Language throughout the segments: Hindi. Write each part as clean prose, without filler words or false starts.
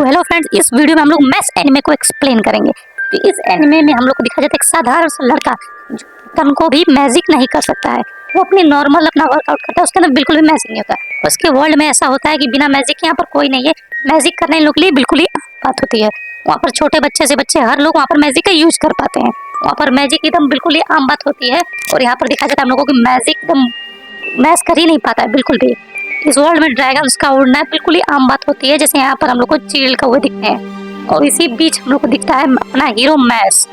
तो हेलो फ्रेंड्स, इस वीडियो में हम लोग मैस एनिमे को एक्सप्लेन करेंगे। तो इस एनिमे में हम लोग को दिखा जाता है एक साधारण सा लड़का जो तन को भी मैजिक नहीं कर सकता है। वो अपनी नॉर्मल अपना वर्कआउट करता है, उसके अंदर बिल्कुल भी मैजिक नहीं होता। उसके वर्ल्ड में ऐसा होता है कि बिना मैजिक के यहाँ पर कोई नहीं है। मैजिक करने इन लोग के लिए बिल्कुल ही बात होती है। वहाँ पर छोटे बच्चे से बच्चे हर लोग वहाँ पर मैजिक का यूज कर पाते हैं। वहाँ पर मैजिक एकदम बिल्कुल ही आम बात होती है। और यहाँ पर दिखा जाता है हम लोगों की मैजिक एकदम मैच कर ही नहीं पाता है बिल्कुल भी। इस वर्ल्ड में ड्रैगन्स का उड़ना बिल्कुल ही आम बात होती है, जैसे यहाँ पर हम लोग को चील का हुए दिखते हैं। और इसी बीच हम लोग को दिखता है अपना हीरो मैस,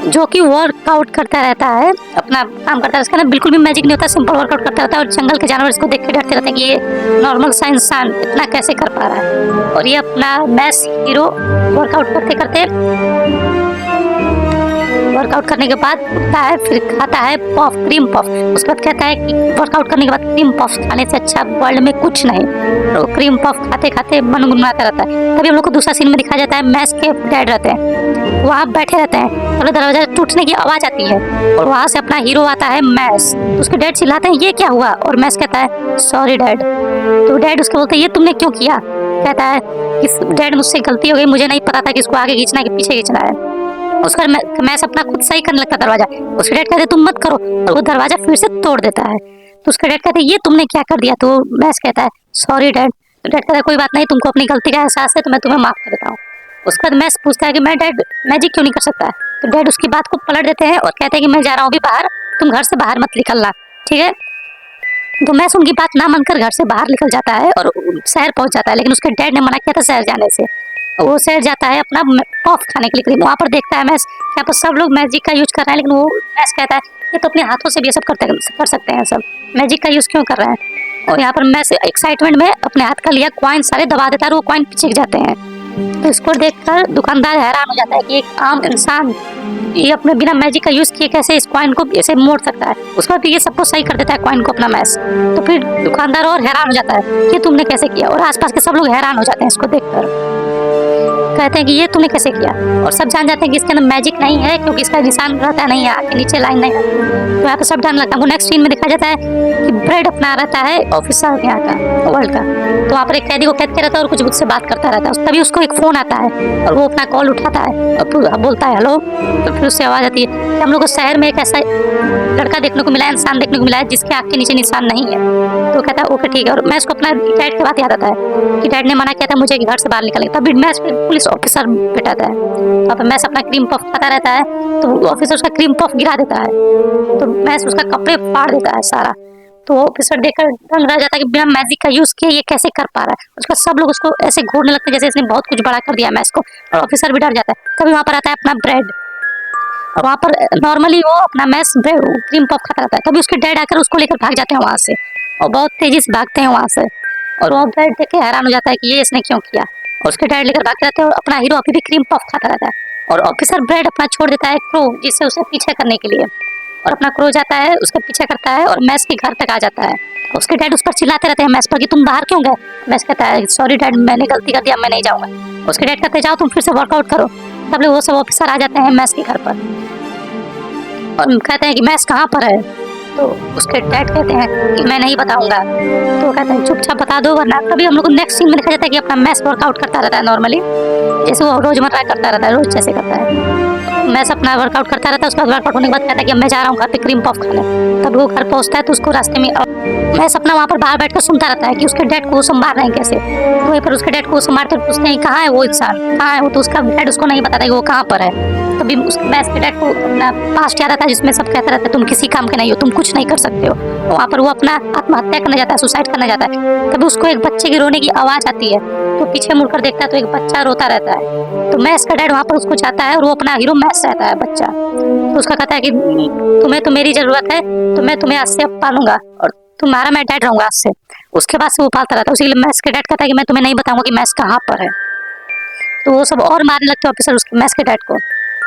जो कि वर्कआउट करता रहता है, अपना काम करता है। उसके अंदर बिल्कुल भी मैजिक नहीं होता, सिंपल वर्कआउट करता रहता है। और जंगल के जानवर इसको देख के डरते रहते हैं कि ये नॉर्मल सा इंसान इतना कैसे कर पा रहा है। और ये अपना मैस हीरो वर्कआउट करने के बाद उठता है, फिर खाता है पफ, क्रीम पफ। उसके बाद कहता है कि वर्कआउट करने के बाद क्रीम पफ खाने से अच्छा वर्ल्ड में कुछ नहीं। तो क्रीम पफ खाते खाते मन गुनगुनाता रहता है। तभी हम लोग को दूसरा सीन में दिखाया जाता है मैस के डैड रहते हैं, वहाँ बैठे रहते हैं और दरवाजा टूटने की आवाज आती है और वहाँ से अपना हीरो आता है मैस। तो उसके डैड चिल्लाते हैं ये क्या हुआ, और मैस कहता है सॉरी डैड। तो डैड उसको बोलते हैं ये तुमने क्यों किया। कहता है कि डैड मुझसे गलती हो गई, मुझे नहीं पता था कि इसको आगे खींचना है कि पीछे खींचना है। उसका मैस अपना खुद सही करने लगता दरवाजा। उसके डैड कहते तुम मत करो, और वो दरवाजा फिर से तोड़ देता है। तो उसके डैड कहते ये तुमने क्या कर दिया। तो मैस कहता है सॉरी डैड। तो डैड कहता है कोई बात नहीं, तुमको अपनी गलती का एहसास है तो मैं तुम्हें माफ कर देता हूँ। उसके बाद मैस पूछता है कि मैं डैड मैजिक क्यों नहीं कर सकता। तो डैड उसकी बात को पलट देते हैं और कहते हैं कि मैं जा रहा हूँ अभी बाहर, तुम घर से बाहर मत निकलना, ठीक है। तो मैस उनकी बात ना मानकर घर से बाहर निकल जाता है और शहर पहुंच जाता है। लेकिन उसके डैड ने मना किया था शहर जाने से। वो शहर जाता है अपना पफ खाने के लिए। वहाँ पर देखता है मैस यहाँ पर सब लोग मैजिक का यूज कर रहे हैं, लेकिन वो मैस कहता है ये तो अपने हाथों से भी ये सब कर सकते हैं, सब मैजिक का यूज क्यों कर रहे हैं। और यहाँ पर मैस एक्साइटमेंट में अपने हाथ का लिया कॉइन सारे दबा देता है और वो कॉइन पीछे जाते हैं। तो इसको देखकर दुकानदार हैरान हो जाता है कि एक आम इंसान ये अपने बिना मैजिक का यूज किए कैसे इस कॉइन को ऐसे मोड़ सकता है। उसके बाद ये सबको सही कर देता है कॉइन को अपना मैस। तो फिर दुकानदार और हैरान हो जाता है कि तुमने कैसे किया, और आसपास के सब लोग हैरान हो जाते हैं इसको देखकर। कहते हैं कि ये तूने कैसे किया, और सब जान जाते हैं कि इसके अंदर मैजिक नहीं है क्योंकि इसका निशान रहता नहीं है, आगे नीचे लाइन नहीं है। तो यहाँ पे सब डर लगता है। वो नेक्स्ट सीन में दिखाया जाता है कि ब्रेड अपना रहता है ऑफिसर यहाँ का वर्ल्ड का। तो वहाँ पर एक कैदी को कैद किया रहता है और कुछ मुझसे बात करता रहता है। तभी उसको एक फोन आता है और वो अपना कॉल उठाता है और बोलता है हेलो। तो फिर उससे आवाज आती है कि हम लोग को शहर में एक ऐसा लड़का देखने को मिला है, इंसान देखने को मिला है जिसके आँख के नीचे निशान नहीं है। तो कहता है ओके ठीक है। और मैं उसको अपना डैड की बात याद आता है कि डैड ने मना किया था मुझे घर से बाहर निकलने। तभी मैं पुलिस ऑफिसर बिठाता है। तो अब मैस अपना क्रीम पफ खाता रहता है, तो ऑफिसर उसका क्रीम पफ गिरा देता है। तो मैस उसका कपड़े फाड़ देता है सारा। तो ऑफिसर देखकर दंग रह जाता है कि बिना मैजिक का यूज किए ये कैसे कर पा रहा है। उसका सब लोग उसको ऐसे घूरने लगते हैं जैसे इसने बहुत कुछ बड़ा कर दिया मैस को, और ऑफिसर भी डर जाता है। तभी वहाँ पर आता है अपना ब्रेड, और वहाँ पर नॉर्मली वो अपना मैस ब्रेड क्रीम पफ खाता रहता है। तभी उसके डैड आकर उसको लेकर भाग जाते हैं वहाँ से, और बहुत तेजी से भागते हैं वहाँ से। और वो ब्रेड देख के हैरान हो जाता है कि ये इसने क्यों किया। और उसके डैड लेकर भागते रहते हैं और अपना हीरो अभी भी क्रीम पफ खाता रहता है। और ऑफिसर ब्रेड अपना छोड़ देता है क्रो, जिससे उसे पीछे करने के लिए, और अपना क्रो जाता है उसका पीछे करता है और मैस के घर तक आ जाता है। उसके डैड उस पर चिल्लाते रहते हैं मैस पर कि तुम बाहर क्यों गए। मैस कहता है सॉरी डैड मैंने गलती कर दिया, मैं नहीं जाऊंगा। उसके डैड कहते जाओ तुम फिर से वर्कआउट करो। तब लोग वो सब ऑफिसर आ जाते हैं मैस के घर पर और कहते हैं कि मैस कहाँ पर है। तो उसके डैड कहते हैं कि मैं नहीं बताऊंगा। तो कहते हैं चुपचाप बता दो वरना। तभी हम लोग को नेक्स्ट सीन में दिखा जाता है कि अपना मैस वर्कआउट करता रहता है नॉर्मली, जैसे वो रोजमर्रा करता रहता है, रोज जैसे करता है। मैस अपना वर्कआउट करता रहता है। उसके बाद वर्कआउट होने के बाद कहता है कि मैं जा रहा हूँ घर पे क्रीम पफ खाने। तब वो घर पहुँचता है तो उसको रास्ते में मैस अपना वहाँ पर बाहर बैठकर सुनता रहता है कि उसके डैड को वो सब मार रहे हैं कैसे। तो वहीं पर उसके डैड को वो सब मारते पूछते हैं कहाँ है वो इंसान, कहाँ है वो। तो उसका डैड उसको नहीं बताता कि वो कहाँ पर है। तभी मैस के डैड को अपना पास्ट याद आता है जिसमें सब कहता रहता है तुम किसी काम के नहीं हो, तुम कुछ नहीं कर सकते हो। तो वहाँ पर वो अपना आत्महत्या करने जाता है, सुसाइड करने जाता है। तभी उसको एक बच्चे की रोने की आवाज आती है। तो पीछे मुड़कर देखता है तो एक बच्चा रोता रहता है। तो मैस का डैड वहाँ पर उसको चाहता है और वो अपना हीरो मैस रहता है बच्चा। तो उसका कहता है कि तुम्हें तो मेरी जरूरत है, तो मैं तुम्हें आज से अब पालूंगा और तुम्हारा मैं डैड रहूंगा आज से। उसके बाद से वो पालता रहता है। उसी मैस के डैड कहता है कि मैं तुम्हें नहीं बताऊंगा कि मैस कहाँ पर है। तो वो सब और मारने लगते ऑफिसर उसके मैस के डैड को,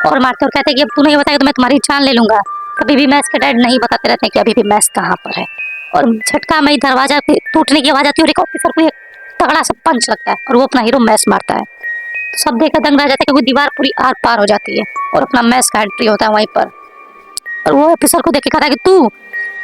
और मारते और कहते हैं कि अब तू नहीं बताएगा तो मैं तुम्हारी जान ले लूंगा। कभी भी मैस के डैड नहीं बताते रहते हैं कि अभी भी मैस कहाँ पर है। और झटका में दरवाजा टूटने की आवाज आती है और एक ऑफिसर को एक तगड़ा सा पंच लगता है और वो अपना हीरो मैस मारता है। तो सब देखकर दंग रह जाता है क्योंकि दीवार पूरी आर पार हो जाती है और अपना मैस का एंट्री होता है वहीं पर। और वो ऑफिसर को देख के कहता है कि तू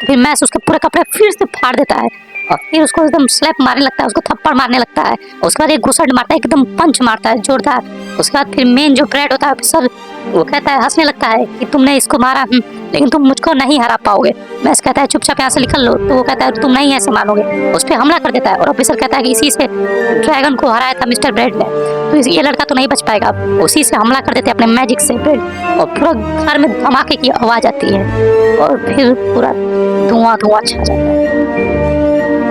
फिर मैस उसके पूरे कपड़े फिर से फाड़ देता है और फिर उसको एकदम स्लैप मारने लगता है, उसको थप्पड़ मारने लगता है। उसके बाद एक घुसट मारता है, एकदम पंच मारता है जोरदार। उसके बाद फिर मेन जो ब्रैड होता है ऑफिसर, वो कहता है, हंसने लगता है कि तुमने इसको मारा, लेकिन तुम मुझको नहीं हरा पाओगे। मैस कहता है चुपचाप यहाँ से निकल लो। तो वो कहता है तुम नहीं ऐसे मानोगे। उस पर हमला कर देता है और ऑफिसर कहता है कि इसी से ड्रैगन को हराया था मिस्टर ब्रेड ने, तो ये लड़का तो नहीं बच पाएगा। उसी से हमला कर देते हैं अपने मैजिक से ब्रेड, और पूरा घर में धमाके की आवाज आती है और फिर पूरा धुआं धुआं छा जाता है।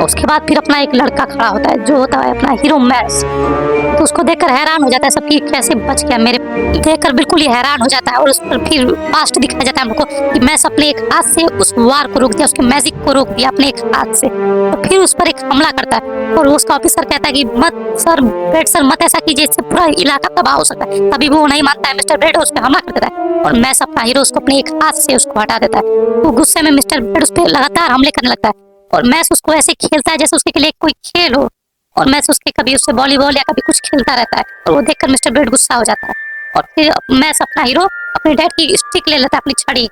उसके बाद फिर अपना एक लड़का खड़ा होता है जो होता है अपना हीरो मैस। तो उसको देखकर हैरान हो जाता है सबकी, कैसे बच गया मेरे, देखकर बिल्कुल ही हैरान हो जाता है। और उस पर फिर पास्ट दिखाया जाता है हमको कि मैस अपने एक हाथ से उस वार को रोक दिया, उसके मैजिक को रोक दिया अपने एक हाथ से। तो फिर उस पर एक हमला करता है और उसका ऑफिसर कहता है कि मत सर, ब्रेड सर मत ऐसा कीजिए, इससे पूरा इलाका तबाह हो सकता है। तभी वो नहीं मानता है, मिस्टर ब्रेड उस पर हमला कर देता है और मैस अपना हीरो उसको अपने एक हाथ से उसको हटा देता है। वो गुस्से में मिस्टर ब्रेड उस पर लगातार हमले करने लगता है और मैस उसको ऐसे खेलता है जैसे उसके लिए कोई खेल हो, और मैस उसके कभी उससे वॉलीबॉल या कभी कुछ खेलता रहता है। और वो देखकर मिस्टर ब्रेड गुस्सा हो जाता है और फिर मैस अपना हीरो अपने डैड की स्टिक ले लेता है, अपनी छड़ी,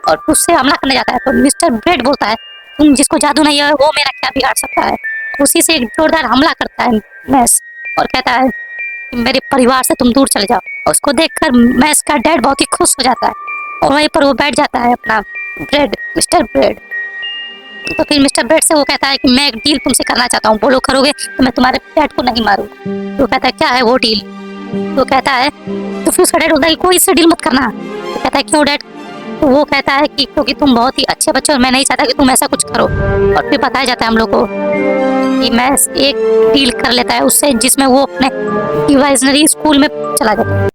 और उससे हमला करने जाता है। तो मिस्टर ब्रेड बोलता है तुम जिसको जादू नहीं है वो मेरा क्या बिगाड़ सकता है। उसी से एक जोरदार हमला करता है मैस और कहता है कि मेरे परिवार से तुम दूर चले जाओ। और उसको देखकर मैस का डैड बहुत ही खुश हो जाता है और वहीं पर वो बैठ जाता है अपना ब्रेड, मिस्टर ब्रेड। तो फिर मिस्टर ब्रेड से वो कहता है कि मैं एक डील तुमसे करना चाहता हूँ, बोलो करोगे तो मैं तुम्हारे डैड को नहीं मारूंगा। तो कहता है क्या है वो डील। तो कहता है, तो फिर उसका डैड बोलता है कोई इससे डील मत करना। तो कहता है क्यों डैड। तो वो कहता है कि क्योंकि तुम बहुत ही अच्छे बच्चे और मैं नहीं चाहता कि तुम ऐसा कुछ करो। और फिर बताया जाता है हम लोग को कि मैं एक डील कर लेता है उससे, जिसमें वो अपने इमेजिनरी स्कूल में चला जाता है।